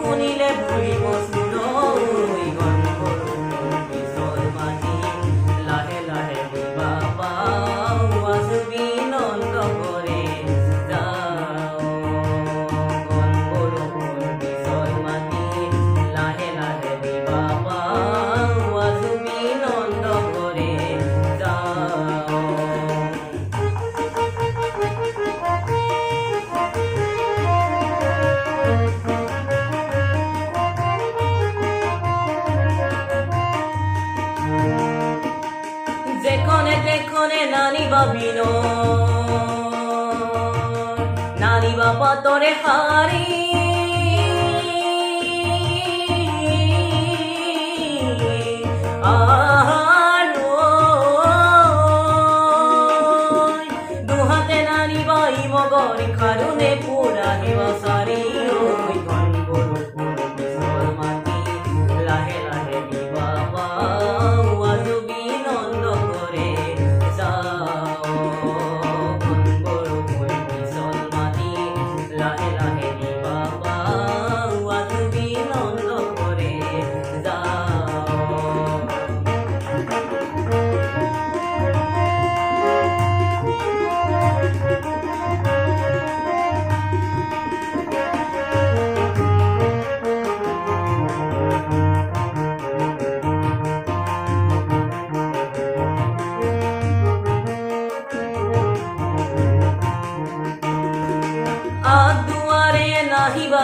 শুনিলে ভুলিব চুৰৈ গন্ধৰ পিছৰ মাটি লাহে লাহে দিবা পাওঁ আজুবি নন্দ কৰে যাওঁ গন্ধৰ পিছৰ মাটি লাহে লাহে দিবা পাওঁ আজুবি নন্দ কৰে যাওঁ। যেখনে তেখনে নানিবা নানিবা পাতৰে শাৰী দুহাতে নানিবা ইমগৰি খাৰুনে পুৰা হেৱা চাৰি পিছৰ মাটি লাহে লাহে দিবা পাওঁ আজুবি নন্দ কৰে যাওঁ পিছল মাটি লাহে লাহে দিবা পাওঁ আজুবি নন্দ কৰে যাওঁ। দুয়াৰে নাহিবা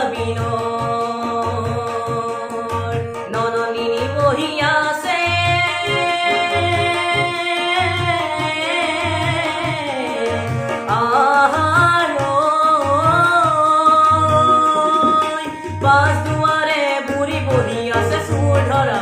ননদিনী বহি আছে পাঁচ দুয়াৰে বুঢ়ী বহি আছে চোৰ ধৰা